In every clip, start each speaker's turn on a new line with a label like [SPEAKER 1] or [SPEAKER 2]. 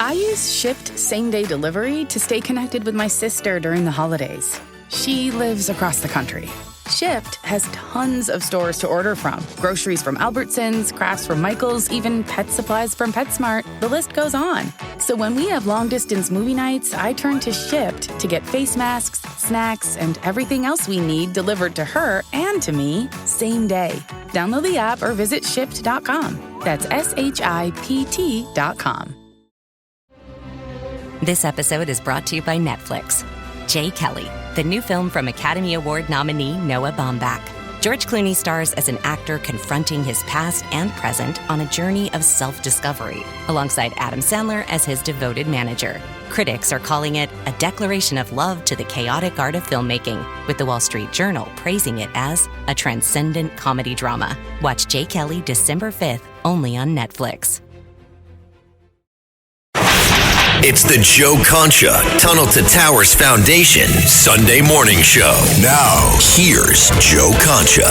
[SPEAKER 1] I use Shipt same-day delivery to stay connected with my sister during the holidays. She lives across the country. Shipt has tons of stores to order from. Groceries from Albertsons, crafts from Michael's, even pet supplies from PetSmart. The list goes on. So when we have long-distance movie nights, I turn to Shipt to get face masks, snacks, and everything else we need delivered to her and to me same day. Download the app or visit Shipt.com. That's SHIPT.com.
[SPEAKER 2] This episode is brought to you by Netflix. Jay Kelly, the new film from Academy Award nominee Noah Baumbach. George Clooney stars as an actor confronting his past and present on a journey of self-discovery, alongside Adam Sandler as his devoted manager. Critics are calling it a declaration of love to the chaotic art of filmmaking, with the Wall Street Journal praising it as a transcendent comedy drama. Watch Jay Kelly December 5th, only on Netflix.
[SPEAKER 3] It's the Joe Concha Tunnel to Towers Foundation Sunday morning show. Now, here's Joe Concha.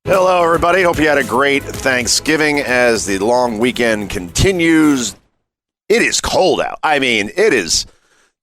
[SPEAKER 4] Hello, everybody. Hope you had a great Thanksgiving as the long weekend continues. It is cold out. I mean, this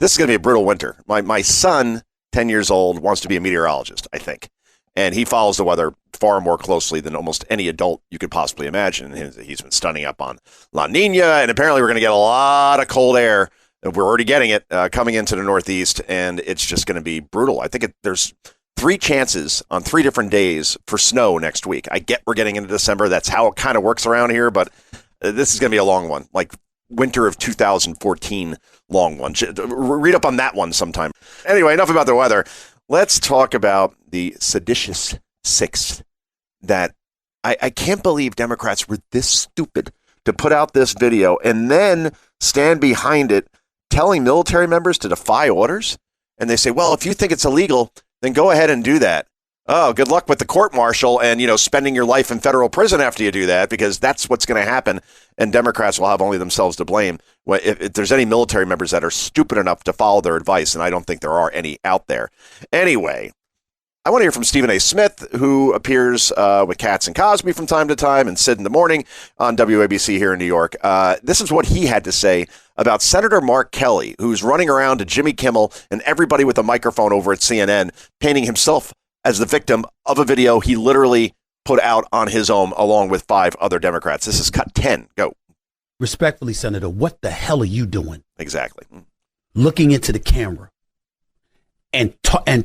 [SPEAKER 4] is going to be a brutal winter. My son, 10 years old, wants to be a meteorologist, I think. And he follows the weather far more closely than almost any adult you could possibly imagine. He's been studying up on La Nina, and apparently we're going to get a lot of cold air. We're already getting it coming into the Northeast, and it's just going to be brutal. I think there's 3 chances on 3 different days for snow next week. I get we're getting into December. That's how it kind of works around here, but this is going to be a long one, like winter of 2014 long one. Read up on that one sometime. Anyway, enough about the weather. Let's talk about the seditious sixth that I can't believe Democrats were this stupid to put out this video and then stand behind it telling military members to defy orders. And they say, well, if you think it's illegal, then go ahead and do that. Oh, good luck with the court-martial and, spending your life in federal prison after you do that, because that's what's going to happen. And Democrats will have only themselves to blame if there's any military members that are stupid enough to follow their advice, and I don't think there are any out there. Anyway, I want to hear from Stephen A. Smith, who appears with Katz and Cosby from time to time and Sid in the Morning on WABC here in New York. This is what he had to say about Senator Mark Kelly, who's running around to Jimmy Kimmel and everybody with a microphone over at CNN, painting himself as the victim of a video he literally put out on his own along with 5 other Democrats. This is cut 10. Go.
[SPEAKER 5] Respectfully, Senator, what the hell are you doing?
[SPEAKER 4] Exactly.
[SPEAKER 5] Looking into the camera and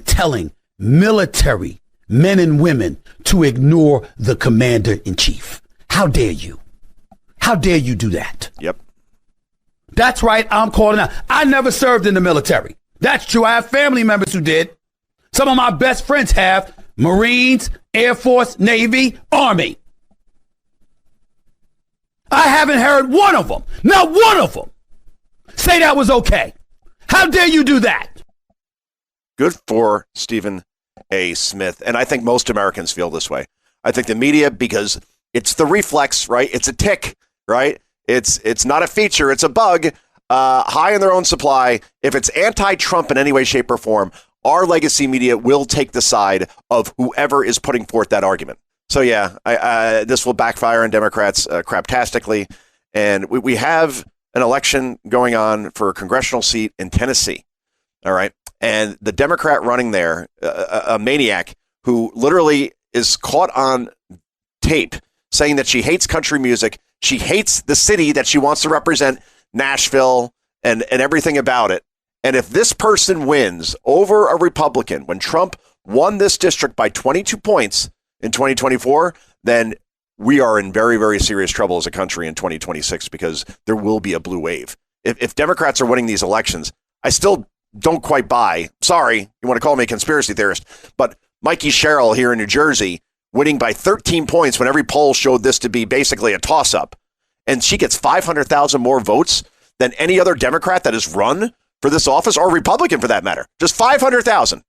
[SPEAKER 5] telling military men and women to ignore the commander-in-chief. How dare you? How dare you do that?
[SPEAKER 4] Yep.
[SPEAKER 5] That's right. I'm calling out. I never served in the military. That's true. I have family members who did. Some of my best friends have. Marines, Air Force, Navy, Army. I haven't heard one of them, not one of them, say that was okay. How dare you do that?
[SPEAKER 4] Good for Stephen A. Smith. And I think most Americans feel this way. I think the media, because it's the reflex, right? It's a tick, right? It's not a feature. It's a bug, high in their own supply. If it's anti-Trump in any way, shape, or form, our legacy media will take the side of whoever is putting forth that argument. So, yeah, this will backfire on Democrats craptastically. And we have an election going on for a congressional seat in Tennessee. All right. And the Democrat running there, a maniac who literally is caught on tape saying that she hates country music. She hates the city that she wants to represent, Nashville, and everything about it. And if this person wins over a Republican, when Trump won this district by 22 points in 2024, then we are in very, very serious trouble as a country in 2026 because there will be a blue wave. If Democrats are winning these elections, I still don't quite buy. Sorry, you want to call me a conspiracy theorist, but Mikey Sherrill here in New Jersey winning by 13 points when every poll showed this to be basically a toss-up. And she gets 500,000 more votes than any other Democrat that has run for this office, or Republican for that matter. Just 500,000.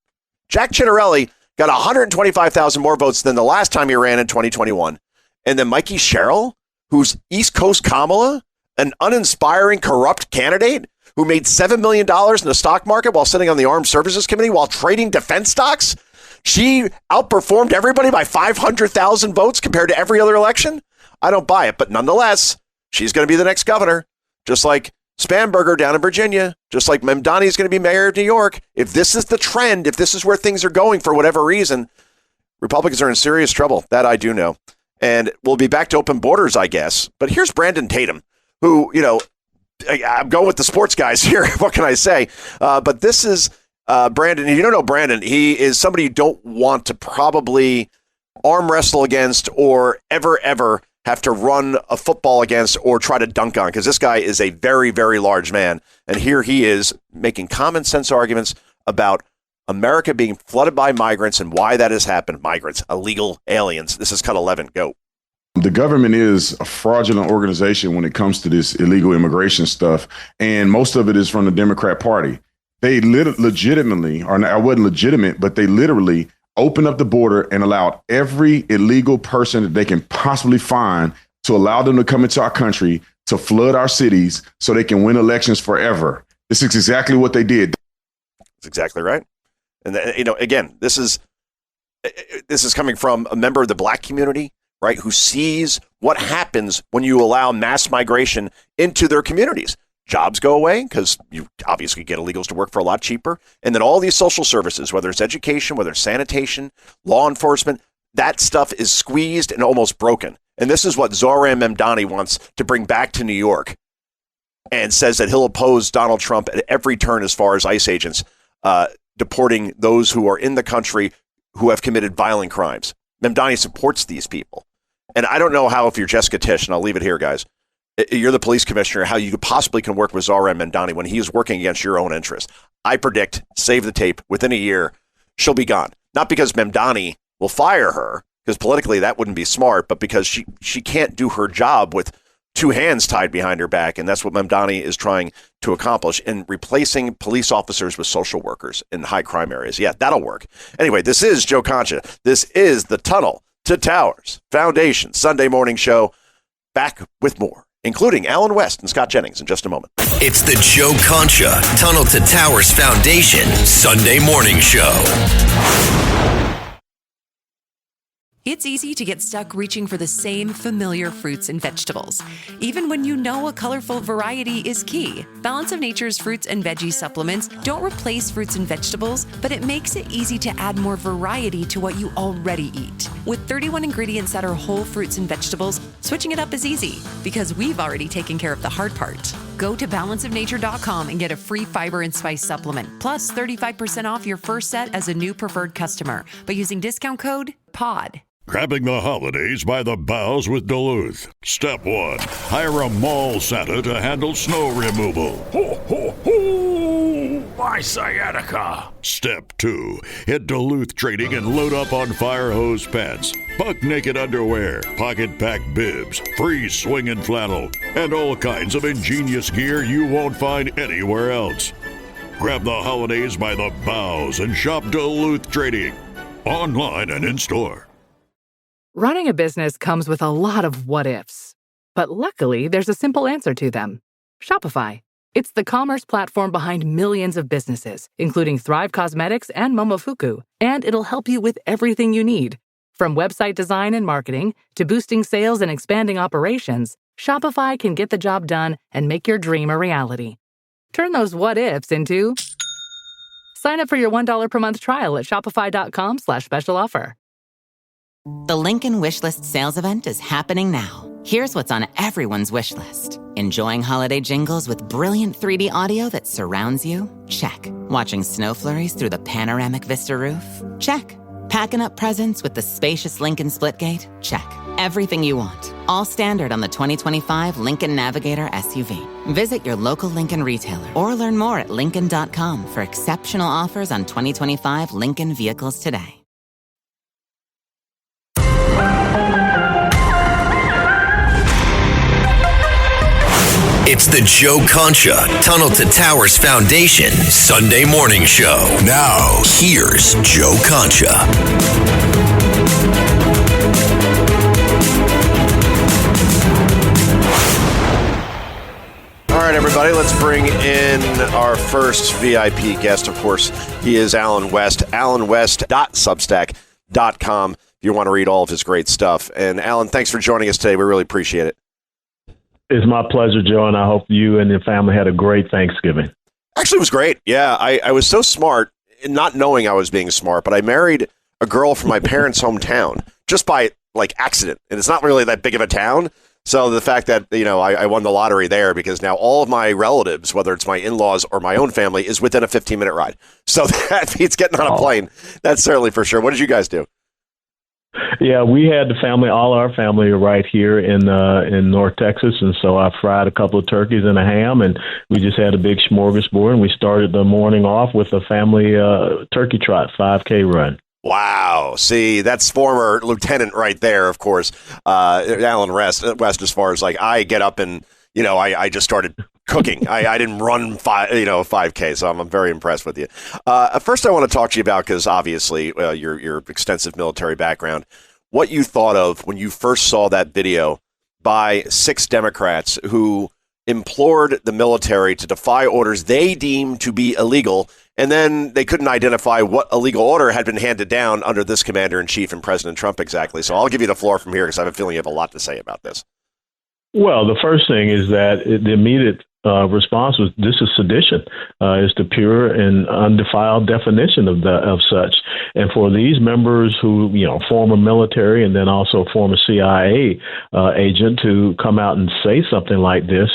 [SPEAKER 4] Jack Ciattarelli got 125,000 more votes than the last time he ran in 2021. And then Mikey Sherrill, who's East Coast Kamala, an uninspiring, corrupt candidate who made $7 million in the stock market while sitting on the Armed Services Committee while trading defense stocks? She outperformed everybody by 500,000 votes compared to every other election? I don't buy it, but nonetheless, she's going to be the next governor, just like Spanberger down in Virginia, just like Mamdani is going to be mayor of New York. If this is the trend, if this is where things are going for whatever reason, Republicans are in serious trouble. That I do know. And we'll be back to open borders, I guess. But here's Brandon Tatum, who, I'm going with the sports guys here. What can I say? But this is Brandon. If you don't know Brandon, he is somebody you don't want to probably arm wrestle against or ever have to run a football against or try to dunk on, because this guy is a very, very large man. And here he is making common sense arguments about America being flooded by migrants and why that has happened. Migrants, illegal aliens. This is Cut 11. Go.
[SPEAKER 6] The government is a fraudulent organization when it comes to this illegal immigration stuff. And most of it is from the Democrat Party. They legitimately, or I wasn't legitimate, but they literally opened up the border and allowed every illegal person that they can possibly find to allow them to come into our country, to flood our cities so they can win elections forever. This is exactly what they did.
[SPEAKER 4] That's exactly right. And, again, this is coming from a member of the black community, right, who sees what happens when you allow mass migration into their communities. Jobs go away because you obviously get illegals to work for a lot cheaper. And then all these social services, whether it's education, whether it's sanitation, law enforcement, that stuff is squeezed and almost broken. And this is what Zohran Mamdani wants to bring back to New York, and says that he'll oppose Donald Trump at every turn as far as ICE agents deporting those who are in the country who have committed violent crimes. Mamdani supports these people. And I don't know how, if you're Jessica Tisch, and I'll leave it here, guys, you're the police commissioner, how you possibly can work with Zohran Mamdani when he is working against your own interest. I predict, save the tape, within a year, she'll be gone. Not because Mamdani will fire her, because politically that wouldn't be smart, but because she can't do her job with two hands tied behind her back. And that's what Mamdani is trying to accomplish in replacing police officers with social workers in high crime areas. Yeah, that'll work. Anyway, this is Joe Concha. This is the Tunnel to Towers Foundation Sunday morning show. Back with more, including Alan West and Scott Jennings in just a moment.
[SPEAKER 3] It's the Joe Concha Tunnel to Towers Foundation Sunday morning show.
[SPEAKER 7] It's easy to get stuck reaching for the same familiar fruits and vegetables, even when you know a colorful variety is key. Balance of Nature's fruits and veggie supplements don't replace fruits and vegetables, but it makes it easy to add more variety to what you already eat. With 31 ingredients that are whole fruits and vegetables, switching it up is easy because we've already taken care of the hard part. Go to balanceofnature.com and get a free fiber and spice supplement, plus 35% off your first set as a new preferred customer by using discount code POD.
[SPEAKER 8] Grabbing the holidays by the boughs with Duluth. Step 1. Hire a mall Santa to handle snow removal.
[SPEAKER 9] Ho, ho, ho! My sciatica!
[SPEAKER 8] Step 2. Hit Duluth Trading and load up on fire hose pants, buck naked underwear, pocket pack bibs, free swinging flannel, and all kinds of ingenious gear you won't find anywhere else. Grab the holidays by the boughs and shop Duluth Trading. Online and in-store.
[SPEAKER 10] Running a business comes with a lot of what-ifs, but luckily there's a simple answer to them. Shopify. It's the commerce platform behind millions of businesses, including Thrive Cosmetics and Momofuku, and it'll help you with everything you need. From website design and marketing to boosting sales and expanding operations, Shopify can get the job done and make your dream a reality. Turn those what-ifs into... Sign up for your $1 per month trial at shopify.com/special offer.
[SPEAKER 2] The Lincoln Wishlist sales event is happening now. Here's what's on everyone's wish list. Enjoying holiday jingles with brilliant 3D audio that surrounds you? Check. Watching snow flurries through the panoramic vista roof? Check. Packing up presents with the spacious Lincoln Splitgate? Check. Everything you want. All standard on the 2025 Lincoln Navigator SUV. Visit your local Lincoln retailer or learn more at Lincoln.com for exceptional offers on 2025 Lincoln vehicles today.
[SPEAKER 3] It's the Joe Concha Tunnel to Towers Foundation Sunday morning show. Now, here's Joe Concha.
[SPEAKER 4] everybody. Let's bring in our first VIP guest. Of course, he is Alan West, alanwest.substack.com, if you want to read all of his great stuff. And Alan, thanks for joining us today. We really appreciate it.
[SPEAKER 11] It's my pleasure, Joe, and I hope you and your family had a great Thanksgiving.
[SPEAKER 4] Actually, it was great. Yeah, I was so smart, not knowing I was being smart, but I married a girl from my parents' hometown just by, accident. And it's not really that big of a town. So the fact that, I won the lottery there, because now all of my relatives, whether it's my in-laws or my own family, is within a 15-minute ride. So that means getting on a plane. That's certainly for sure. What did you guys do?
[SPEAKER 11] Yeah, we had the family, all our family right here in North Texas, and so I fried a couple of turkeys and a ham, and we just had a big smorgasbord, and we started the morning off with a family turkey trot 5K run.
[SPEAKER 4] Wow. See, that's former lieutenant right there, of course, Alan West, as far as I get up and, I just started cooking. I didn't run 5K, so I'm very impressed with you. First, I want to talk to you about, because obviously your extensive military background, what you thought of when you first saw that video by 6 Democrats who implored the military to defy orders they deemed to be illegal, and then they couldn't identify what illegal order had been handed down under this commander-in-chief and President Trump exactly. So I'll give you the floor from here, because I have a feeling you have a lot to say about this.
[SPEAKER 11] Well, the first thing is that the immediate response was, this is sedition. It's the pure and undefiled definition of such. And for these members who, former military and then also former CIA agent to come out and say something like this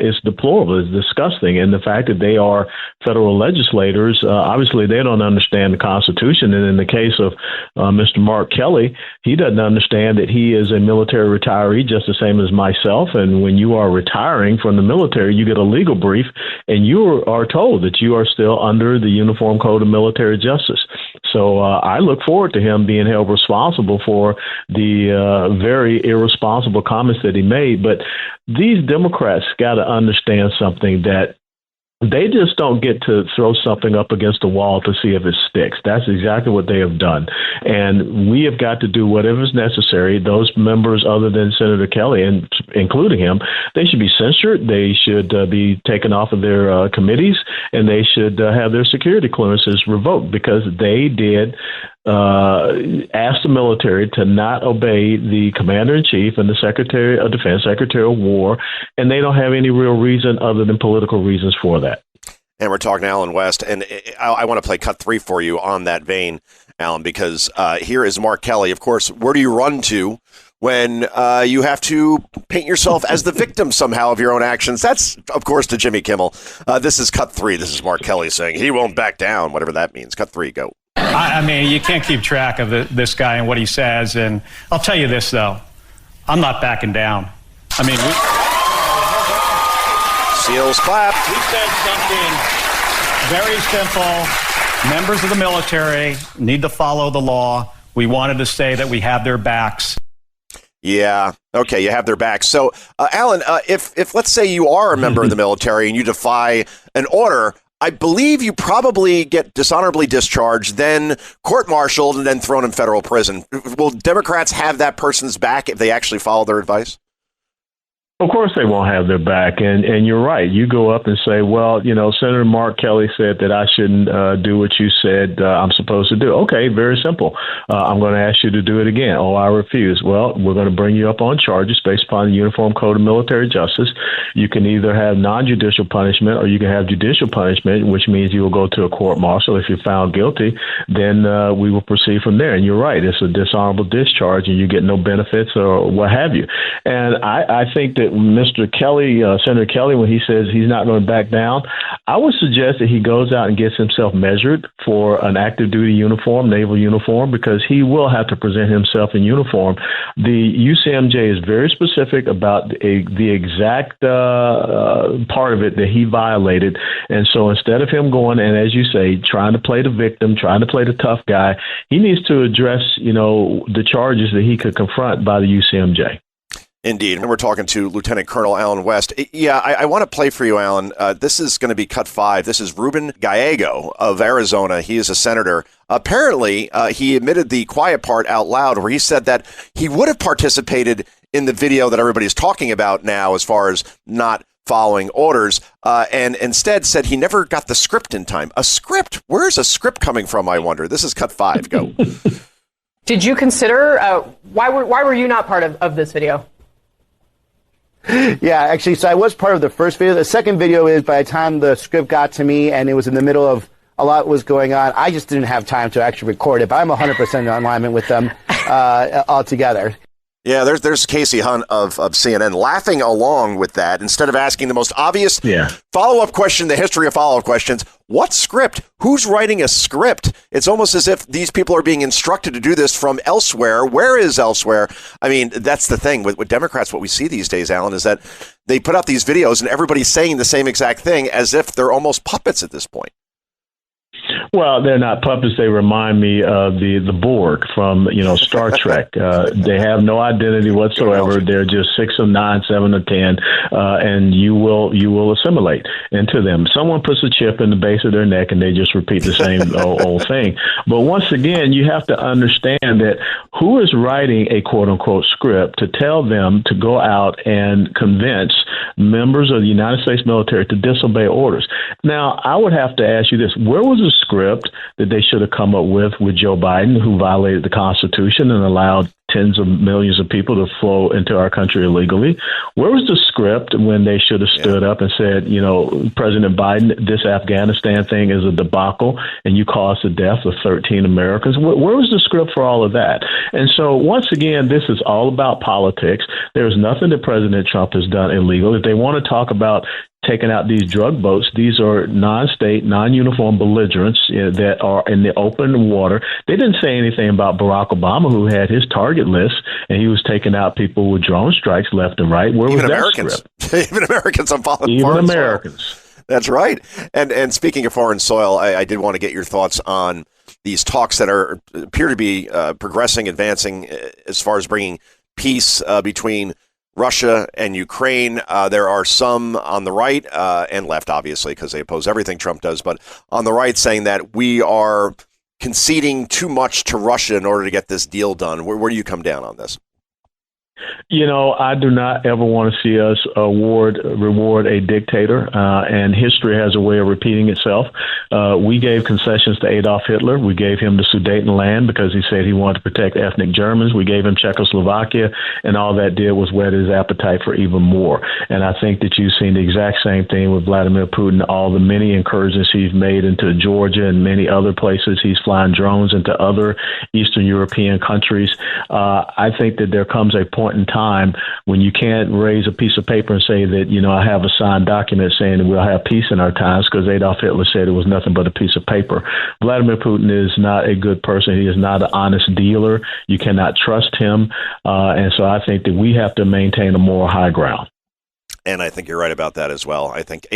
[SPEAKER 11] is deplorable. It's disgusting. And the fact that they are federal legislators, obviously they don't understand the Constitution. And in the case of Mr. Mark Kelly, he doesn't understand that he is a military retiree just the same as myself. And when you are retiring from the military, you get a legal brief and you are told that you are still under the Uniform Code of Military Justice. So I look forward to him being held responsible for the very irresponsible comments that he made. But these Democrats got to understand something, that they just don't get to throw something up against the wall to see if it sticks. That's exactly what they have done. And we have got to do whatever is necessary. Those members, other than Senator Kelly, and including him, they should be censured. They should be taken off of their committees, and they should have their security clearances revoked, because they did ask the military to not obey the commander-in-chief and the Secretary of Defense, Secretary of War, and they don't have any real reason other than political reasons for that.
[SPEAKER 4] And we're talking to Alan West, and I want to play cut 3 for you on that vein, Alan, because here is Mark Kelly. Of course, where do you run to when you have to paint yourself as the victim somehow of your own actions? That's, of course, to Jimmy Kimmel. This is cut 3. This is Mark Kelly saying he won't back down, whatever that means. Cut 3, go.
[SPEAKER 12] I mean, you can't keep track of this guy and what he says. And I'll tell you this, though. I'm not backing down. I mean,
[SPEAKER 4] Seals clap.
[SPEAKER 12] We said something very simple. Members of the military need to follow the law. We wanted to say that we have their backs.
[SPEAKER 4] Yeah. Okay. You have their backs. So, Alan, if let's say you are a member of the military and you defy an order, I believe you probably get dishonorably discharged, then court-martialed, and then thrown in federal prison. Will Democrats have that person's back if they actually follow their advice?
[SPEAKER 11] Of course they won't have their back. And you're right. You go up and say, well, Senator Mark Kelly said that I shouldn't do what you said I'm supposed to do. Okay, very simple. I'm going to ask you to do it again. Oh, I refuse. Well, we're going to bring you up on charges based upon the Uniform Code of Military Justice. You can either have non-judicial punishment or you can have judicial punishment, which means you will go to a court-martial. If you're found guilty, then we will proceed from there. And you're right. It's a dishonorable discharge and you get no benefits or what have you. And I think that Mr. Kelly, Senator Kelly, when he says he's not going to back down, I would suggest that he goes out and gets himself measured for an active duty uniform, naval uniform, because he will have to present himself in uniform. The UCMJ is very specific about the exact part of it that he violated. And so instead of him going and, as you say, trying to play the victim, trying to play the tough guy, he needs to address, the charges that he could confront by the UCMJ.
[SPEAKER 4] Indeed. And we're talking to Lieutenant Colonel Alan West. Yeah, I want to play for you, Alan. This is going to be cut 5. This is Ruben Gallego of Arizona. He is a senator. Apparently, he admitted the quiet part out loud where he said that he would have participated in the video that everybody's talking about now as far as not following orders, and instead said he never got the script in time. A script? Where's a script coming from, I wonder? This is cut 5. Go.
[SPEAKER 13] Did you consider, why were you not part of this video?
[SPEAKER 14] Yeah, actually, so I was part of the first video. The second video is by the time the script got to me and it was in the middle of a lot was going on, I just didn't have time to actually record it, but I'm 100% in alignment with them altogether.
[SPEAKER 4] Yeah, there's Casey Hunt of CNN laughing along with that instead of asking the most obvious follow-up question, the history of follow-up questions. What script? Who's writing a script? It's almost as if these people are being instructed to do this from elsewhere. Where is elsewhere? I mean, that's the thing with Democrats. What we see these days, Alan, is that they put out these videos and everybody's saying the same exact thing as if they're almost puppets at this point.
[SPEAKER 11] Well, they're not puppets. They remind me of the Borg from, Star Trek. They have no identity whatsoever. They're just 6 of 9, 7 of 10, and you will assimilate into them. Someone puts a chip in the base of their neck, and they just repeat the same old thing. But once again, you have to understand that who is writing a quote-unquote script to tell them to go out and convince members of the United States military to disobey orders. Now, I would have to ask you this. Where was the script that they should have come up with Joe Biden, who violated the Constitution and allowed tens of millions of people to flow into our country illegally? Where was the script when they should have stood up and said, President Biden, this Afghanistan thing is a debacle and you caused the death of 13 Americans? Where was the script for all of that? And so once again, this is all about politics. There's nothing that President Trump has done illegal. If they want to talk about taking out these drug boats, these are non-state, non-uniform belligerents that are in the open water. They didn't say anything about Barack Obama, who had his target list, and he was taking out people with drone strikes left and right. Where was that script?
[SPEAKER 4] Even Americans on foreign
[SPEAKER 11] Americans.
[SPEAKER 4] Soil. That's right. And speaking of foreign soil, I did want to get your thoughts on these talks that appear to be progressing, advancing as far as bringing peace between Russia and Ukraine. There are some on the right and left, obviously, because they oppose everything Trump does, but on the right saying that we are conceding too much to Russia in order to get this deal done. Where do you come down on this?
[SPEAKER 11] I do not ever want to see us reward a dictator, and history has a way of repeating itself. We gave concessions to Adolf Hitler. We gave him the Sudetenland because he said he wanted to protect ethnic Germans. We gave him Czechoslovakia, and all that did was whet his appetite for even more. And I think that you've seen the exact same thing with Vladimir Putin, all the many incursions he's made into Georgia and many other places. He's flying drones into other Eastern European countries. I think that there comes a point in time when you can't raise a piece of paper and say that, I have a signed document saying that we'll have peace in our times, because Adolf Hitler said it was nothing but a piece of paper. Vladimir Putin is not a good person. He is not an honest dealer. You cannot trust him. And so I think that we have to maintain a moral high ground.
[SPEAKER 4] And I think you're right about that as well. I think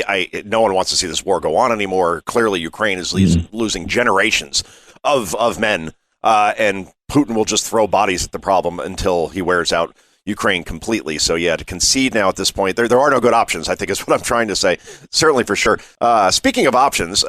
[SPEAKER 4] no one wants to see this war go on anymore. Clearly, Ukraine is losing generations of men, and Putin will just throw bodies at the problem until he wears out Ukraine completely. So, to concede now at this point, there are no good options, I think is what I'm trying to say, certainly for sure. Speaking of options,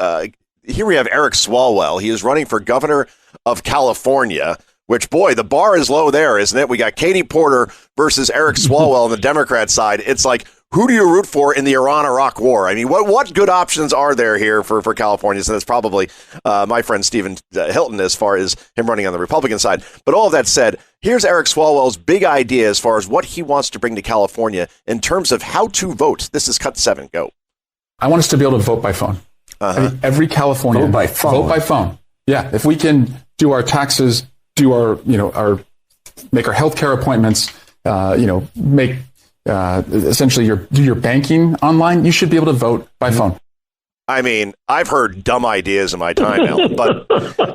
[SPEAKER 4] here we have Eric Swalwell. He is running for governor of California, which, boy, the bar is low there, isn't it? We got Katie Porter versus Eric Swalwell on the Democrat side. It's like, who do you root for in the Iran-Iraq war? I mean, what good options are there here for Californians? And that's probably my friend Stephen Hilton as far as him running on the Republican side. But all of that said, here's Eric Swalwell's big idea as far as what he wants to bring to California in terms of how to vote. This is cut 7. Go.
[SPEAKER 15] I want us to be able to vote by phone. I mean, every Californian vote by phone. Yeah, if we can do our taxes, do our make our healthcare appointments, make essentially do your banking online, you should be able to vote by phone.
[SPEAKER 4] I mean, I've heard dumb ideas in my time, Alan, but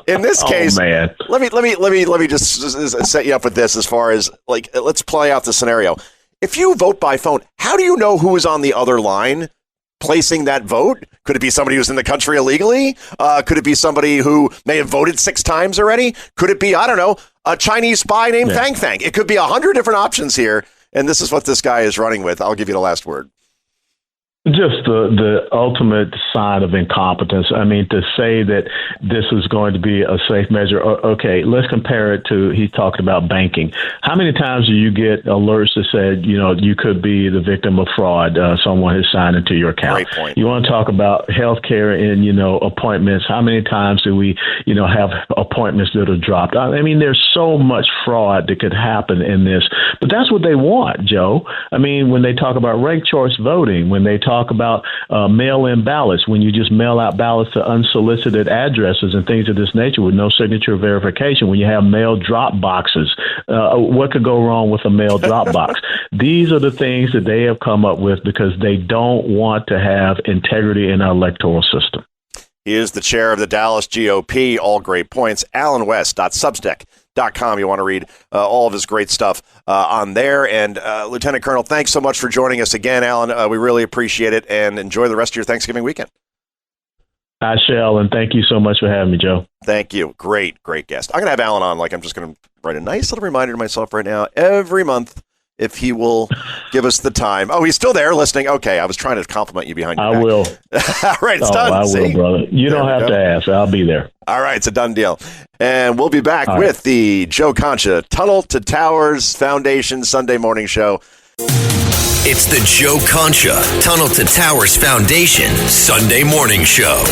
[SPEAKER 4] in this case, let me just set you up with this as far as let's play out the scenario. If you vote by phone, how do you know who is on the other line placing that vote? Could it be somebody who's in the country illegally? Could it be somebody who may have voted 6 times already? Could it be, I don't know, a Chinese spy named Fang Fang? It could be 100 different options here. And this is what this guy is running with. I'll give you the last word.
[SPEAKER 11] Just the ultimate sign of incompetence. I mean, to say that this is going to be a safe measure. Okay, let's compare it to, he's talking about banking. How many times do you get alerts that said, you could be the victim of fraud? Someone has signed into your account.
[SPEAKER 4] Great point.
[SPEAKER 11] You want to talk about healthcare and, appointments. How many times do we, have appointments that are dropped? I mean, there's so much fraud that could happen in this, but that's what they want, Joe. I mean, when they talk about ranked choice voting, when they talk about mail-in ballots, when you just mail out ballots to unsolicited addresses and things of this nature with no signature verification, when you have mail drop boxes, what could go wrong with a mail drop box? These are the things that they have come up with because they don't want to have integrity in our electoral system.
[SPEAKER 4] He is the chair of the Dallas GOP. All great points. AlanWest.substack.com. You want to read all of his great stuff on there. And Lieutenant Colonel, thanks so much for joining us again, Alan. We really appreciate it, and enjoy the rest of your Thanksgiving weekend.
[SPEAKER 11] I shall, and thank you so much for having me, Joe.
[SPEAKER 4] Thank you. Great guest. I'm going to have Alan on. I'm just going to write a nice little reminder to myself right now every month, if he will give us the time. Oh, he's still there listening. Okay, I was trying to compliment you behind your back.
[SPEAKER 11] I will.
[SPEAKER 4] All right, it's done.
[SPEAKER 11] I will, brother. You don't have to ask. I'll be there.
[SPEAKER 4] All right, it's a done deal. And we'll be back with the Joe Concha Tunnel to Towers Foundation Sunday morning show.
[SPEAKER 3] It's the Joe Concha Tunnel to Towers Foundation Sunday morning show.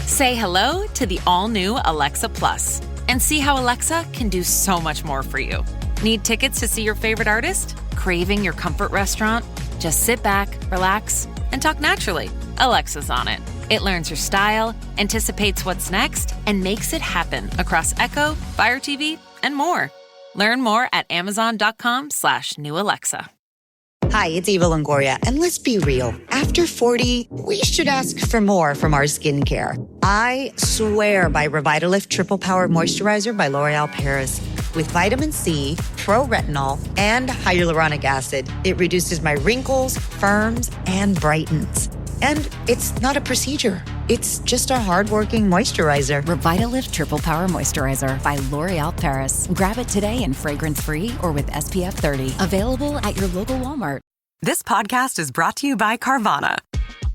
[SPEAKER 16] Say hello to the all-new Alexa Plus and see how Alexa can do so much more for you. Need tickets to see your favorite artist? Craving your comfort restaurant? Just sit back, relax, and talk naturally. Alexa's on it. It learns your style, anticipates what's next, and makes it happen across Echo, Fire TV, and more. Learn more at Amazon.com/new Alexa.
[SPEAKER 17] Hi, it's Eva Longoria, and let's be real. After 40, we should ask for more from our skincare. I swear by Revitalift Triple Power Moisturizer by L'Oreal Paris. With vitamin C, pro-retinol, and hyaluronic acid, it reduces my wrinkles, firms, and brightens. And it's not a procedure. It's just a hardworking moisturizer.
[SPEAKER 18] Revitalift Triple Power Moisturizer by L'Oreal Paris. Grab it today in fragrance-free or with SPF 30. Available at your local Walmart.
[SPEAKER 7] This podcast is brought to you by Carvana.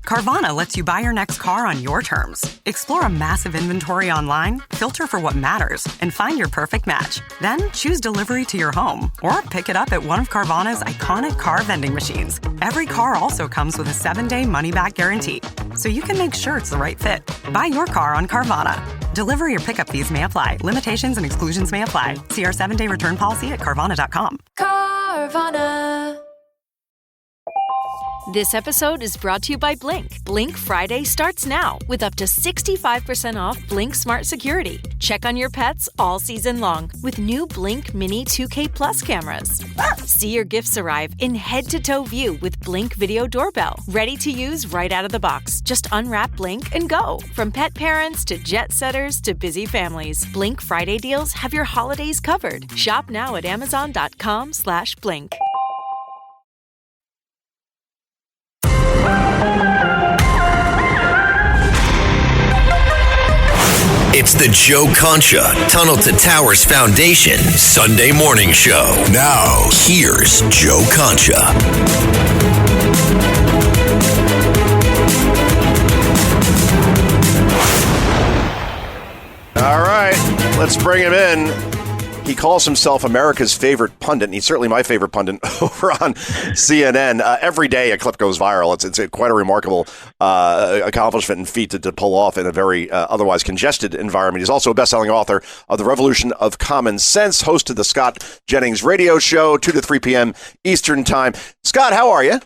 [SPEAKER 7] Carvana lets you buy your next car on your terms. Explore a massive inventory online, filter for what matters, and find your perfect match. Then choose delivery to your home or pick it up at one of Carvana's iconic car vending machines. Every car also comes with a 7-day money-back guarantee, so you can make sure it's the right fit. Buy your car on Carvana. Delivery or pickup fees may apply. Limitations and exclusions may apply. See our 7-day return policy at Carvana.com.
[SPEAKER 19] Carvana. This episode is brought to you by Blink. Blink Friday starts now with up to 65% off Blink Smart Security. Check on your pets all season long with new Blink Mini 2K Plus cameras. See your gifts arrive in head-to-toe view with Blink Video Doorbell. Ready to use right out of the box. Just unwrap Blink and go. From pet parents to jet setters to busy families, Blink Friday deals have your holidays covered. Shop now at Amazon.com/Blink.
[SPEAKER 3] It's the Joe Concha Tunnel to Towers Foundation Sunday morning show. Now, here's Joe Concha.
[SPEAKER 4] All right, let's bring him in. He calls himself America's favorite pundit, and he's certainly my favorite pundit over on CNN. Every day a clip goes viral. It's quite a remarkable accomplishment and feat to pull off in a very otherwise congested environment. He's also a best-selling author of The Revolution of Common Sense, host of the Scott Jennings radio show, 2 to 3 p.m. Eastern Time. Scott, how are you?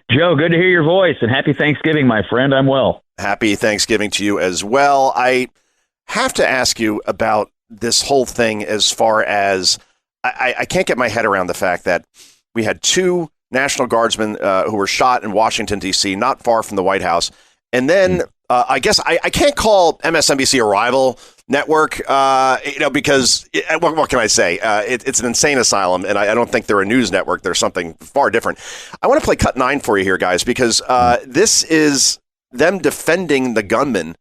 [SPEAKER 20] Joe, good to hear your voice, and happy Thanksgiving, my friend. I'm well.
[SPEAKER 4] Happy Thanksgiving to you as well. I have to ask you about this whole thing as far as I can't get my head around the fact that we had 2 National Guardsmen who were shot in Washington, D.C., not far from the White House. And then I guess I can't call MSNBC a rival network, because what can I say? It's an insane asylum, and I don't think they're a news network. They're something far different. I want to play Cut 9 for you here, guys, because this is them defending the gunman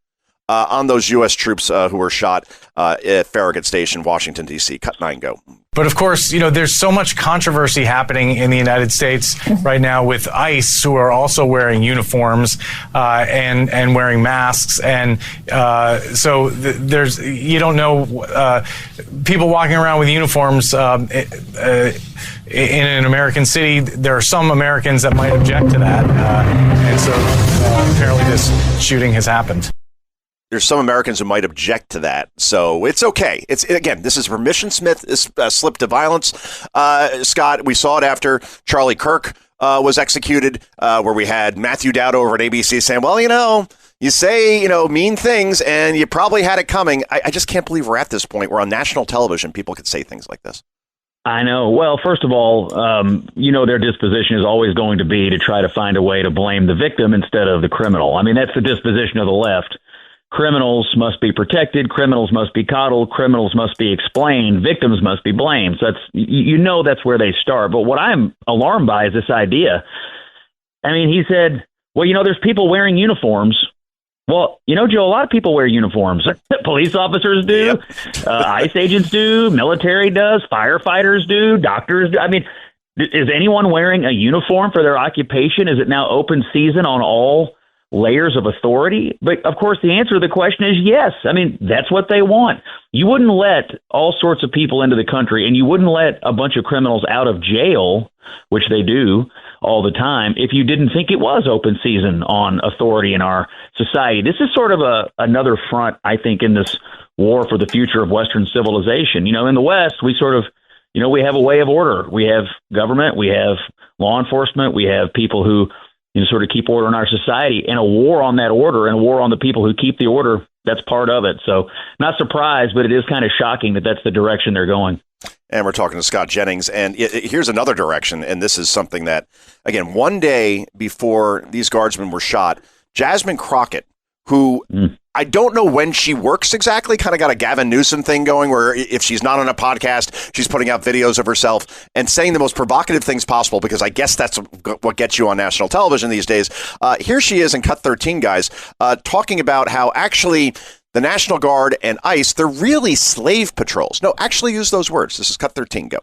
[SPEAKER 4] on those U.S. troops who were shot at Farragut Station, Washington, D.C. Cut 9, go.
[SPEAKER 21] But of course, there's so much controversy happening in the United States right now with ICE, who are also wearing uniforms and wearing masks. And so there's, you don't know, people walking around with uniforms in an American city. There are some Americans that might object to that. And so apparently this shooting has happened.
[SPEAKER 4] There's some Americans who might object to that, so it's okay. This is permission slip to violence. Scott, we saw it after Charlie Kirk was executed, where we had Matthew Dowd over at ABC saying, well, you say, mean things, and you probably had it coming. I just can't believe we're at this point where on national television people could say things like this.
[SPEAKER 20] I know. Well, first of all, their disposition is always going to be to try to find a way to blame the victim instead of the criminal. I mean, that's the disposition of the left. Criminals must be protected. Criminals must be coddled. Criminals must be explained. Victims must be blamed. So that's where they start. But what I'm alarmed by is this idea. I mean, he said, well, there's people wearing uniforms. Well, Joe, a lot of people wear uniforms. Police officers do. Yep. ICE agents do. Military does. Firefighters do. Doctors do. I mean, is anyone wearing a uniform for their occupation? Is it now open season on all layers of authority? But of course, the answer to the question is yes. I mean, that's what they want. You wouldn't let all sorts of people into the country, and you wouldn't let a bunch of criminals out of jail, which they do all the time, if you didn't think it was open season on authority in our society. This is sort of another front, I think, in this war for the future of Western civilization. In the West, we sort of, we have a way of order. We have government, we have law enforcement, we have people who sort of keep order in our society, and a war on that order and a war on the people who keep the order, that's part of it. So not surprised, but it is kind of shocking that that's the direction they're going.
[SPEAKER 4] And we're talking to Scott Jennings. And here's another direction. And this is something that, again, one day before these guardsmen were shot, Jasmine Crockett, who I don't know when she works exactly, kind of got a Gavin Newsom thing going where if she's not on a podcast, she's putting out videos of herself and saying the most provocative things possible, because I guess that's what gets you on national television these days. Here she is in Cut 13, guys, talking about how actually the National Guard and ICE, they're really slave patrols. No, actually use those words. This is Cut 13. Go.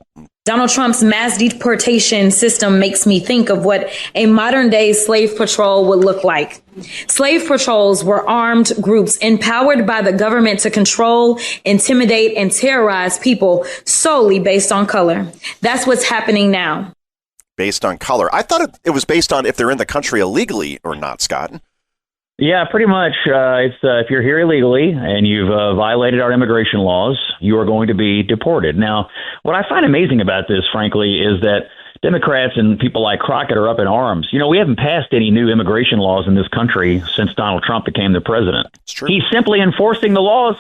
[SPEAKER 22] Donald Trump's mass deportation system makes me think of what a modern day slave patrol would look like. Slave patrols were armed groups empowered by the government to control, intimidate, and terrorize people solely based on color. That's what's happening now.
[SPEAKER 4] Based on color. I thought it was based on if they're in the country illegally or not, Scott.
[SPEAKER 20] Yeah, pretty much. It's if you're here illegally and you've violated our immigration laws, you are going to be deported. Now, what I find amazing about this, frankly, is that Democrats and people like Crockett are up in arms. We haven't passed any new immigration laws in this country since Donald Trump became the president.
[SPEAKER 4] It's true.
[SPEAKER 20] He's simply enforcing the laws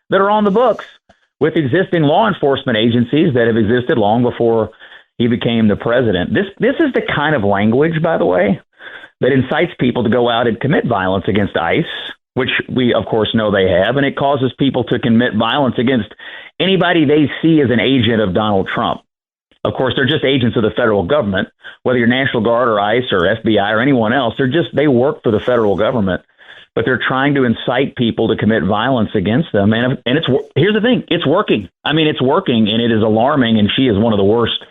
[SPEAKER 20] that are on the books with existing law enforcement agencies that have existed long before he became the president. This is the kind of language, by the way, that incites people to go out and commit violence against ICE, which we, of course, know they have, and it causes people to commit violence against anybody they see as an agent of Donald Trump. Of course, they're just agents of the federal government, whether you're National Guard or ICE or FBI or anyone else. They work for the federal government, but they're trying to incite people to commit violence against them. And here's the thing, it's working. I mean, it's working, and it is alarming, and she is one of the worst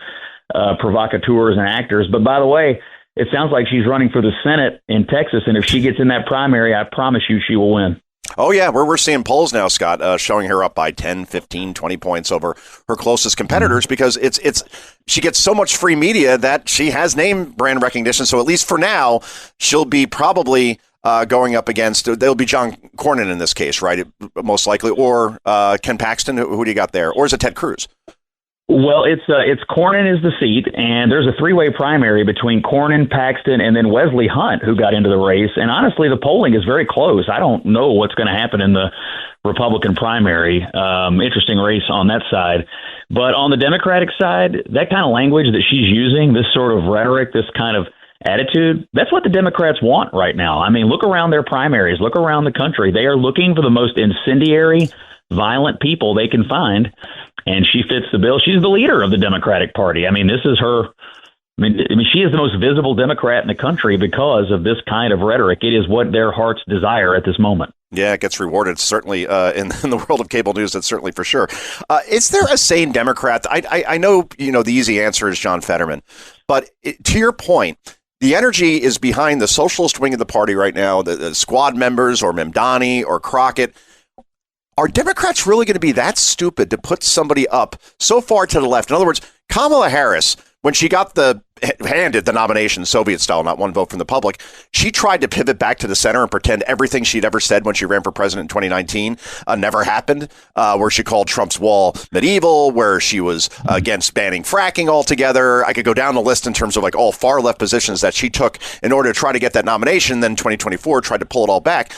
[SPEAKER 20] provocateurs and actors. But by the way, it sounds like she's running for the Senate in Texas, and if she gets in that primary, I promise you she will win.
[SPEAKER 4] Oh, yeah, we're seeing polls now, Scott, showing her up by 10, 15, 20 points over her closest competitors because she gets so much free media that she has name brand recognition. So at least for now, she'll be probably going up against, there'll be John Cornyn in this case, right? Most likely, or Ken Paxton. Who do you got there? Or is it Ted Cruz?
[SPEAKER 20] Well, it's Cornyn is the seat, and there's a three-way primary between Cornyn, Paxton, and then Wesley Hunt, who got into the race. And honestly, the polling is very close. I don't know what's going to happen in the Republican primary. Interesting race on that side. But on the Democratic side, that kind of language that she's using, this sort of rhetoric, this kind of attitude, that's what the Democrats want right now. I mean, look around their primaries, look around the country. They are looking for the most incendiary, violent people they can find. And she fits the bill. She's the leader of the Democratic Party. I mean, this is her. I mean, she is the most visible Democrat in the country because of this kind of rhetoric. It is what their hearts desire at this moment.
[SPEAKER 4] Yeah, it gets rewarded, certainly in the world of cable news, that's certainly for sure. Is there a sane Democrat? I know, the easy answer is John Fetterman. But to your point, the energy is behind the socialist wing of the party right now, the squad members or Mamdani or Crockett. Are Democrats really going to be that stupid to put somebody up so far to the left? In other words, Kamala Harris, when she got handed the nomination, Soviet style, not one vote from the public, she tried to pivot back to the center and pretend everything she'd ever said when she ran for president in 2019 never happened, where she called Trump's wall medieval, where she was against banning fracking altogether. I could go down the list in terms of like all far left positions that she took in order to try to get that nomination. Then 2024 tried to pull it all back.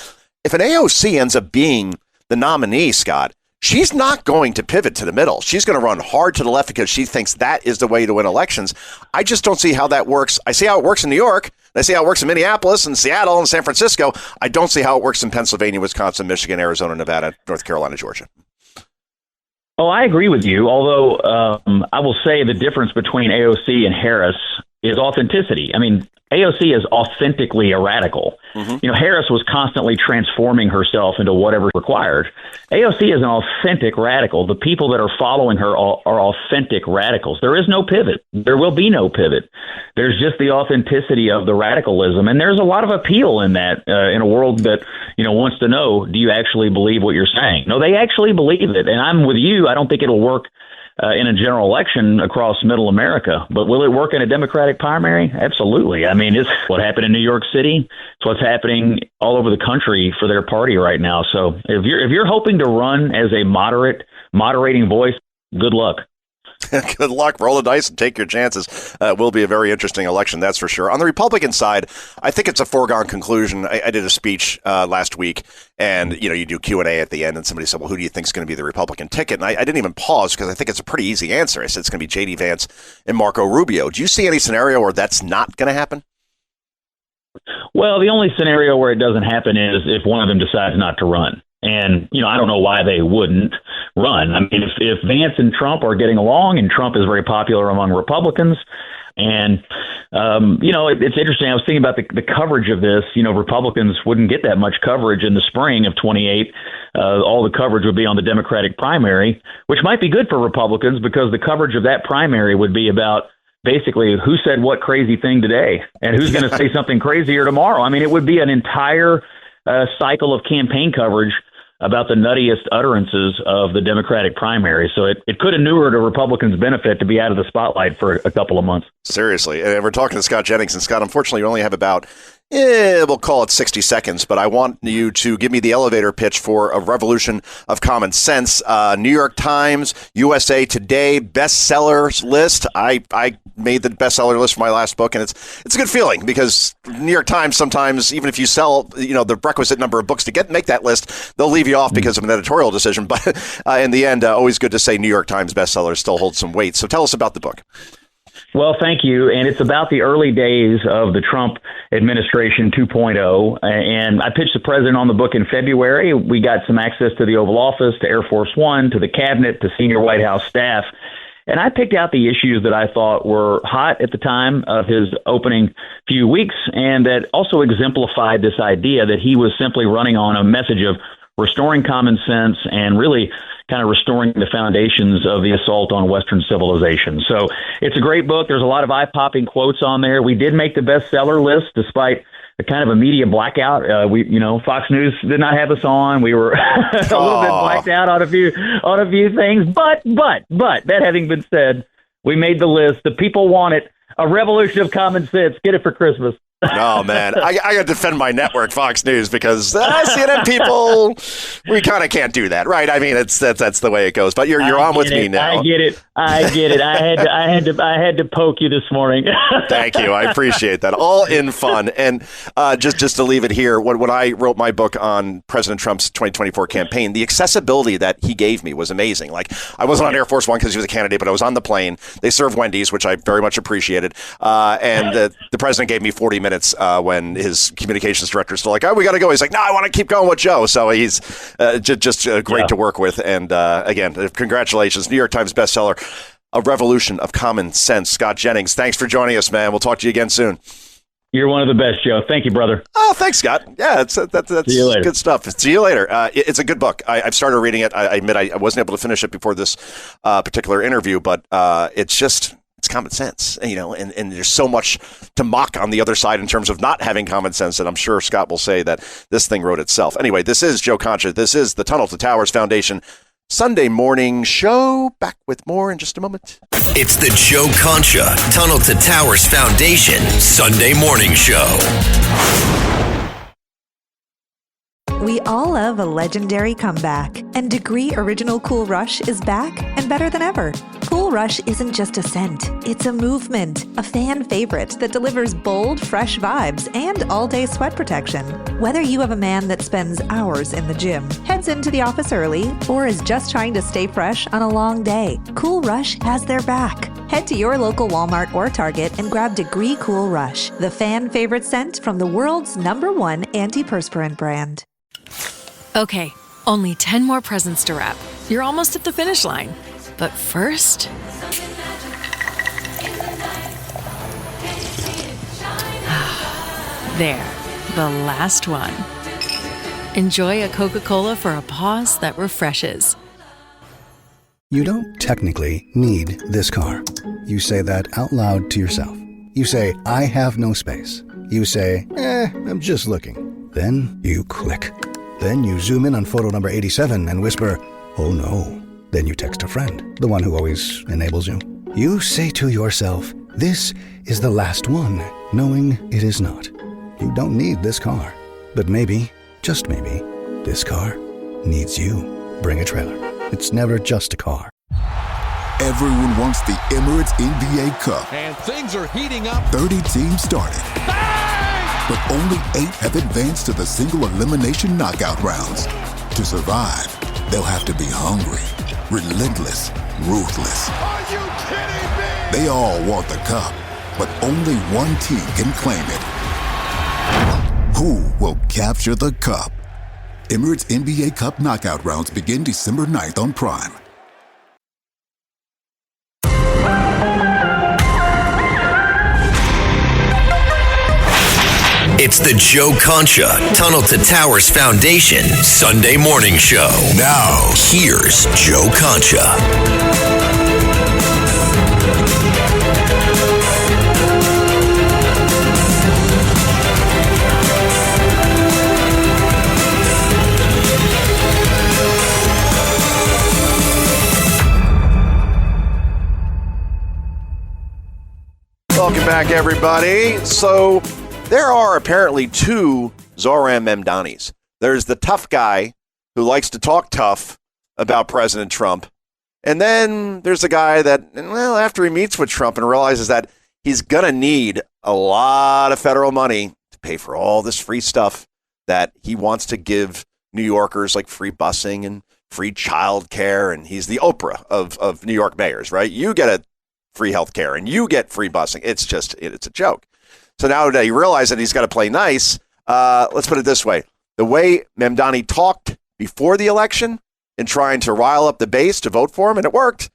[SPEAKER 4] If an AOC ends up being the nominee, Scott, she's not going to pivot to the middle. She's going to run hard to the left because she thinks that is the way to win elections. I just don't see how that works. I see how it works in New York. I see how it works in Minneapolis and Seattle and San Francisco. I don't see how it works in Pennsylvania, Wisconsin, Michigan, Arizona, Nevada, North Carolina, Georgia.
[SPEAKER 20] Oh, I agree with you, although I will say the difference between AOC and Harris is authenticity. I mean, AOC is authentically a radical. Mm-hmm. Harris was constantly transforming herself into whatever required. AOC is an authentic radical. The people that are following her are authentic radicals. There is no pivot. There will be no pivot. There's just the authenticity of the radicalism. And there's a lot of appeal in that, in a world that, wants to know, do you actually believe what you're saying? No, they actually believe it. And I'm with you. I don't think it'll work in a general election across middle America. But will it work in a Democratic primary? Absolutely. I mean, it's what happened in New York City. It's what's happening all over the country for their party right now. So if you're hoping to run as a moderating voice, good luck.
[SPEAKER 4] Good luck. Roll the dice and take your chances. It will be a very interesting election, that's for sure. On the Republican side, I think it's a foregone conclusion. I did a speech last week, and you do Q&A at the end, and somebody said, well, who do you think is going to be the Republican ticket? And I didn't even pause because I think it's a pretty easy answer. I said it's going to be J.D. Vance and Marco Rubio. Do you see any scenario where that's not going to happen?
[SPEAKER 20] Well, the only scenario where it doesn't happen is if one of them decides not to run. And, I don't know why they wouldn't run. I mean, if Vance and Trump are getting along and Trump is very popular among Republicans and, it's interesting. I was thinking about the coverage of this. Republicans wouldn't get that much coverage in the spring of 28. All the coverage would be on the Democratic primary, which might be good for Republicans because the coverage of that primary would be about basically who said what crazy thing today and who's going to say something crazier tomorrow. I mean, it would be an entire cycle of campaign coverage about the nuttiest utterances of the Democratic primary. So it could inure to Republicans' benefit to be out of the spotlight for a couple of months.
[SPEAKER 4] Seriously. And we're talking to Scott Jennings. And Scott, unfortunately, you only have about, we'll call it 60 seconds, but I want you to give me the elevator pitch for a revolution of common sense. New York Times, USA Today, bestsellers list. I made the bestseller list for my last book, and it's a good feeling because New York Times sometimes, even if you sell the requisite number of books to make that list, they'll leave you off because of an editorial decision. But in the end, always good to say New York Times bestsellers still hold some weight. So tell us about the book.
[SPEAKER 20] Well, thank you. And it's about the early days of the Trump administration 2.0. And I pitched the president on the book in February. We got some access to the Oval Office, to Air Force One, to the cabinet, to senior White House staff. And I picked out the issues that I thought were hot at the time of his opening few weeks and that also exemplified this idea that he was simply running on a message of restoring common sense and really kind of restoring the foundations of the assault on Western civilization. So it's a great book. There's a lot of eye-popping quotes on there. We did make the bestseller list despite a kind of a media blackout. Fox News did not have us on. We were a little bit blacked out on a few things. But that having been said, we made the list. The people want it. A revolution of common sense. Get it for Christmas.
[SPEAKER 4] Oh, man. I got to defend my network, Fox News, because CNN people, we kind of can't do that, right? I mean, that's the way it goes. But you're on with me now.
[SPEAKER 20] I get it. I had to poke you this morning.
[SPEAKER 4] Thank you. I appreciate that. All in fun. And just to leave it here, when I wrote my book on President Trump's 2024 campaign, the accessibility that he gave me was amazing. Like, I wasn't on Air Force One because he was a candidate, but I was on the plane. They served Wendy's, which I very much appreciated. And the president gave me 40 minutes when his communications director is still like, oh, we got to go. He's like, no, I want to keep going with Joe. So he's just great to work with. And again, congratulations. New York Times bestseller, A Revolution of Common Sense. Scott Jennings, thanks for joining us, man. We'll talk to you again soon.
[SPEAKER 20] You're one of the best, Joe. Thank you, brother.
[SPEAKER 4] Oh, thanks, Scott. Yeah, that's
[SPEAKER 20] See you later.
[SPEAKER 4] Good stuff. See you later. It's a good book. I've started reading it. I admit I wasn't able to finish it before this particular interview, but it's common sense, and there's so much to mock on the other side in terms of not having common sense, and I'm sure Scott will say that this thing wrote itself. Anyway, this is Joe Concha. This is the Tunnel to Towers Foundation Sunday morning show. Back with more in just a moment.
[SPEAKER 3] It's the Joe Concha Tunnel to Towers Foundation Sunday morning show.
[SPEAKER 1] We all love a legendary comeback, and Degree Original Cool Rush is back and better than ever. Cool Rush isn't just a scent, it's a movement, a fan favorite that delivers bold, fresh vibes and all-day sweat protection. Whether you have a man that spends hours in the gym, heads into the office early, or is just trying to stay fresh on a long day, Cool Rush has their back. Head to your local Walmart or Target and grab Degree Cool Rush, the fan favorite scent from the world's #1 antiperspirant brand.
[SPEAKER 16] Okay, only 10 more presents to wrap. You're almost at the finish line. But first... there, the last one. Enjoy a Coca-Cola for a pause that refreshes.
[SPEAKER 5] You don't technically need this car. You say that out loud to yourself. You say, I have no space. You say, I'm just looking. Then you click. Then you zoom in on photo number 87 and whisper, oh no. Then you text a friend, the one who always enables you. You say to yourself, this is the last one, knowing it is not. You don't need this car. But maybe, just maybe, this car needs you. Bring a trailer. It's never just a car.
[SPEAKER 23] Everyone wants the Emirates NBA Cup.
[SPEAKER 9] And things are heating up.
[SPEAKER 23] 30 teams started. But only 8 have advanced to the single elimination knockout rounds. To survive, they'll have to be hungry, relentless, ruthless.
[SPEAKER 9] Are you kidding me?
[SPEAKER 23] They all want the cup, but only one team can claim it. Who will capture the cup? Emirates NBA Cup knockout rounds begin December 9th on Prime.
[SPEAKER 3] It's the Joe Concha Tunnel to Towers Foundation Sunday morning show. Now, here's Joe Concha.
[SPEAKER 4] Welcome back, everybody. So, there are apparently 2 Zohran Mamdanis. There's the tough guy who likes to talk tough about President Trump. And then there's the guy that, well, after he meets with Trump and realizes that he's going to need a lot of federal money to pay for all this free stuff that he wants to give New Yorkers, like free busing and free child care. And he's the Oprah of New York mayors, right? You get a free health care and you get free busing. It's a joke. So now that he realized that he's got to play nice, let's put it this way. The way Mamdani talked before the election in trying to rile up the base to vote for him, and it worked,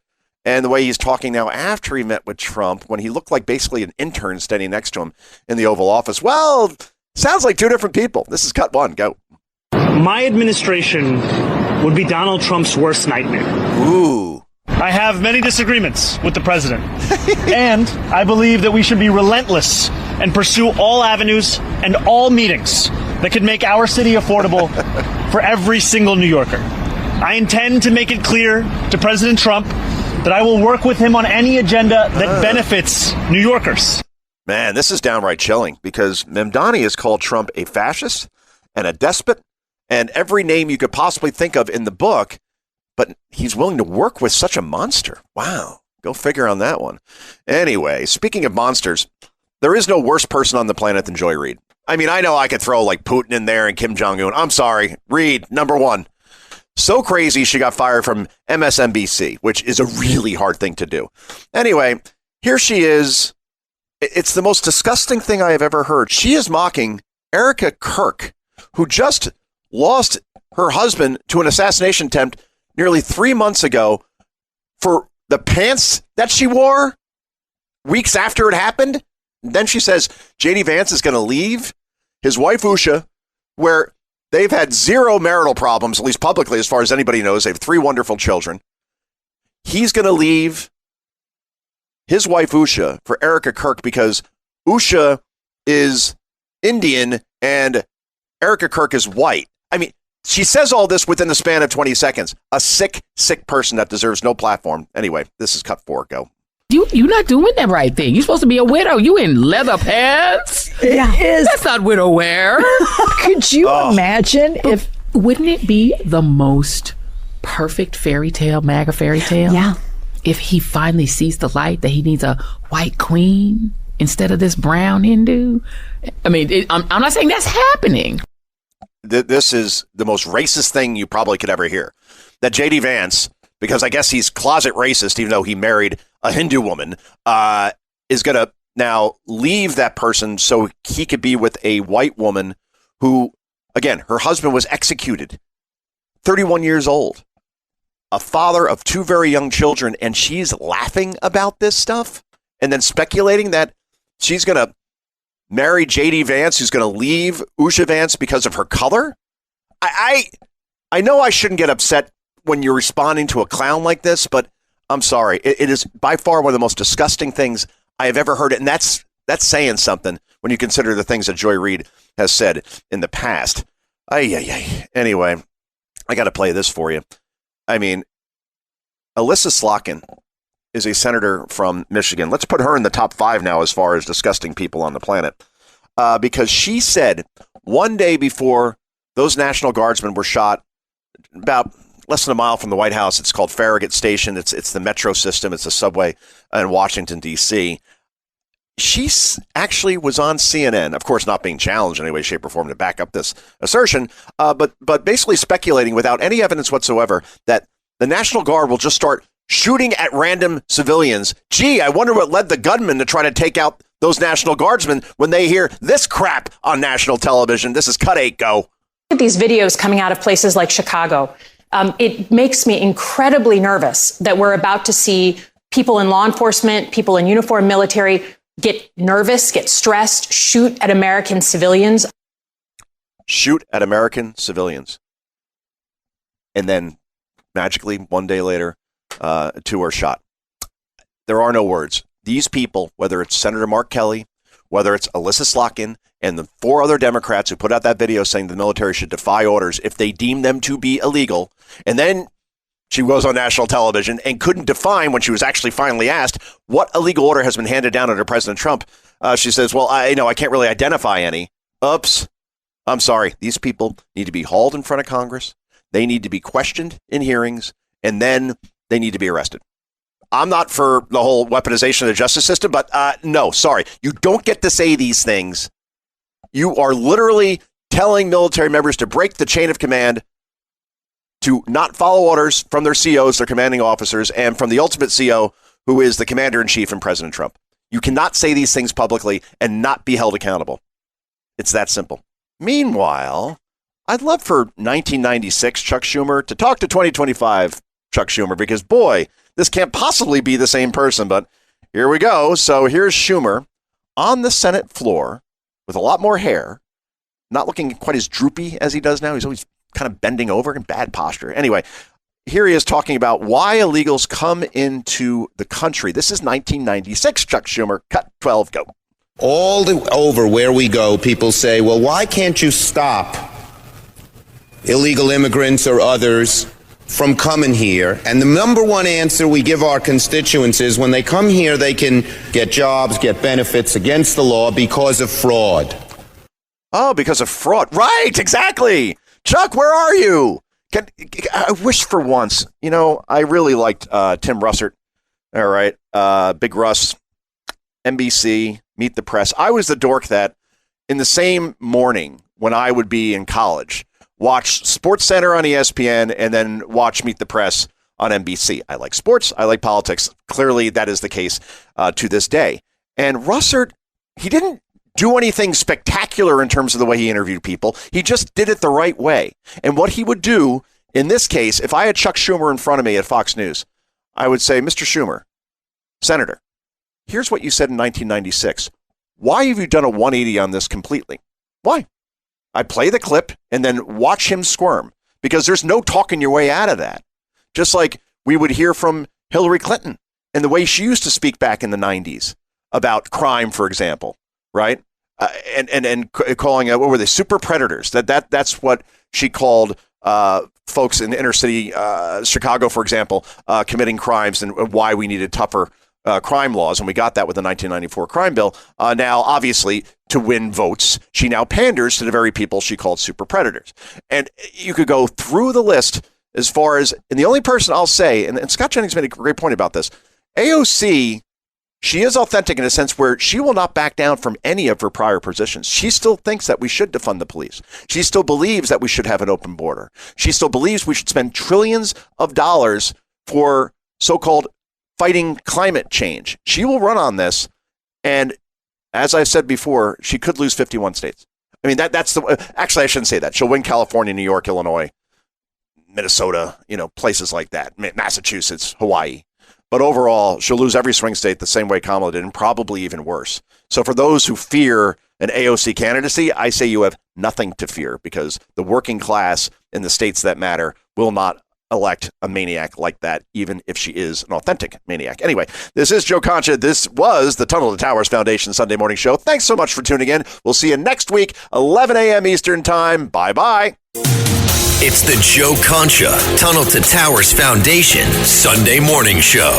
[SPEAKER 4] and the way he's talking now after he met with Trump when he looked like basically an intern standing next to him in the Oval Office, well, sounds like 2 different people. This is cut 1. Go.
[SPEAKER 24] My administration would be Donald Trump's worst nightmare.
[SPEAKER 4] Ooh.
[SPEAKER 24] I have many disagreements with the president, and I believe that we should be relentless and pursue all avenues and all meetings that could make our city affordable for every single New Yorker. I intend to make it clear to President Trump that I will work with him on any agenda that benefits New Yorkers.
[SPEAKER 4] Man, this is downright chilling because Mamdani has called Trump a fascist and a despot and every name you could possibly think of in the book. But he's willing to work with such a monster. Wow. Go figure on that one. Anyway, speaking of monsters, there is no worse person on the planet than Joy Reid. I mean, I know I could throw like Putin in there and Kim Jong-un. I'm sorry. Reid, number 1. So crazy she got fired from MSNBC, which is a really hard thing to do. Anyway, here she is. It's the most disgusting thing I have ever heard. She is mocking Erica Kirk, who just lost her husband to an assassination attempt nearly 3 months ago for the pants that she wore weeks after it happened. Then she says J.D. Vance is going to leave his wife, Usha, where they've had zero marital problems, at least publicly, as far as anybody knows. They have 3 wonderful children. He's going to leave his wife, Usha, for Erica Kirk because Usha is Indian and Erica Kirk is white. I mean, she says all this within the span of 20 seconds. A sick, sick person that deserves no platform. Anyway, this is cut 4. Go.
[SPEAKER 2] You're not doing the right thing. You're supposed to be a widow. You in leather pants? That's not widow wear.
[SPEAKER 6] Could you imagine if...
[SPEAKER 2] Wouldn't it be the most perfect fairy tale, MAGA fairy tale?
[SPEAKER 6] Yeah.
[SPEAKER 2] If he finally sees the light that he needs a white queen instead of this brown Hindu? I mean, I'm not saying that's happening.
[SPEAKER 4] This is the most racist thing you probably could ever hear. That J.D. Vance, because I guess he's closet racist, even though he married a Hindu woman, is going to now leave that person so he could be with a white woman who, again, her husband was executed, 31 years old, a father of 2 very young children, and she's laughing about this stuff and then speculating that she's going to marry J.D. Vance, who's going to leave Usha Vance because of her color. I know I shouldn't get upset when you're responding to a clown like this, but I'm sorry. It is by far one of the most disgusting things I have ever heard. And that's saying something when you consider the things that Joy Reid has said in the past. Anyway, I got to play this for you. I mean, Alyssa Slotkin is a senator from Michigan. Let's put her in the top 5 now as far as disgusting people on the planet. Because she said one day before those National Guardsmen were shot, about less than a mile from the White House, it's called Farragut Station. It's the metro system. It's a subway in Washington, D.C. She actually was on CNN, of course, not being challenged in any way, shape, or form to back up this assertion, but basically speculating without any evidence whatsoever that the National Guard will just start shooting at random civilians. Gee, I wonder what led the gunman to try to take out those National Guardsmen when they hear this crap on national television. This is Cut 8, go.
[SPEAKER 13] At these videos coming out of places like Chicago, it makes me incredibly nervous that we're about to see people in law enforcement, people in uniform military get nervous, get stressed, shoot at American civilians.
[SPEAKER 4] Shoot at American civilians. And then magically, one day later, 2 are shot. There are no words. These people, whether it's Senator Mark Kelly, whether it's Alyssa Slotkin, and the 4 other Democrats who put out that video saying the military should defy orders if they deem them to be illegal. And then she goes on national television and couldn't define, when she was actually finally asked, what illegal order has been handed down under President Trump. She says, well, I can't really identify any. Oops. I'm sorry. These people need to be hauled in front of Congress. They need to be questioned in hearings, and then they need to be arrested. I'm not for the whole weaponization of the justice system, but no, sorry. You don't get to say these things. You are literally telling military members to break the chain of command, to not follow orders from their COs, their commanding officers, and from the ultimate CO, who is the commander-in-chief and President Trump. You cannot say these things publicly and not be held accountable. It's that simple. Meanwhile, I'd love for 1996 Chuck Schumer to talk to 2025 Chuck Schumer, because, boy, this can't possibly be the same person, but here we go. So here's Schumer on the Senate floor with a lot more hair, not looking quite as droopy as he does now. He's always kind of bending over in bad posture. Anyway, here he is talking about why illegals come into the country. This is 1996 Chuck Schumer. Cut 12, go.
[SPEAKER 8] All over where we go, people say, well, why can't you stop illegal immigrants or others from coming here? And the number one answer we give our constituents is when they come here, they can get jobs, get benefits against the law because of fraud.
[SPEAKER 4] Oh, because of fraud. Right, exactly. Chuck, where are you? I wish for once, I really liked Tim Russert. All right. Big Russ, NBC, Meet the Press. I was the dork that in the same morning when I would be in college, watch SportsCenter on ESPN and then watch Meet the Press on NBC. I like sports. I like politics. Clearly, that is the case to this day. And Russert, he didn't do anything spectacular in terms of the way he interviewed people. He just did it the right way. And what he would do in this case, if I had Chuck Schumer in front of me at Fox News, I would say, Mr. Schumer, Senator, here's what you said in 1996. why have you done a 180 on this completely? Why? I play the clip and then watch him squirm, because there's no talking your way out of that. Just like we would hear from Hillary Clinton and the way she used to speak back in the 90s about crime, for example, right? And calling what were they, super predators? That's what she called folks in inner city Chicago, for example, committing crimes, and why we needed tougher crime laws. And we got that with the 1994 crime bill. Now, obviously, to win votes, she now panders to the very people she called super predators. And you could go through the list as far as, and the only person I'll say, and Scott Jennings made a great point about this, AOC, she is authentic in a sense where she will not back down from any of her prior positions. She still thinks that we should defund the police. She still believes that we should have an open border. She still believes we should spend trillions of dollars for so-called fighting climate change. She will run on this. And as I said before, she could lose 51 states. I mean, actually, I shouldn't say that. She'll win California, New York, Illinois, Minnesota, places like that, Massachusetts, Hawaii. But overall, she'll lose every swing state the same way Kamala did, and probably even worse. So for those who fear an AOC candidacy, I say you have nothing to fear, because the working class in the states that matter will not elect a maniac like that, even if she is an authentic maniac. Anyway, this is Joe Concha. This was the Tunnel to Towers Foundation Sunday Morning Show. Thanks so much for tuning in. We'll see you next week, 11 a.m. Eastern Time. Bye-bye.
[SPEAKER 3] It's the Joe Concha Tunnel to Towers Foundation Sunday Morning Show.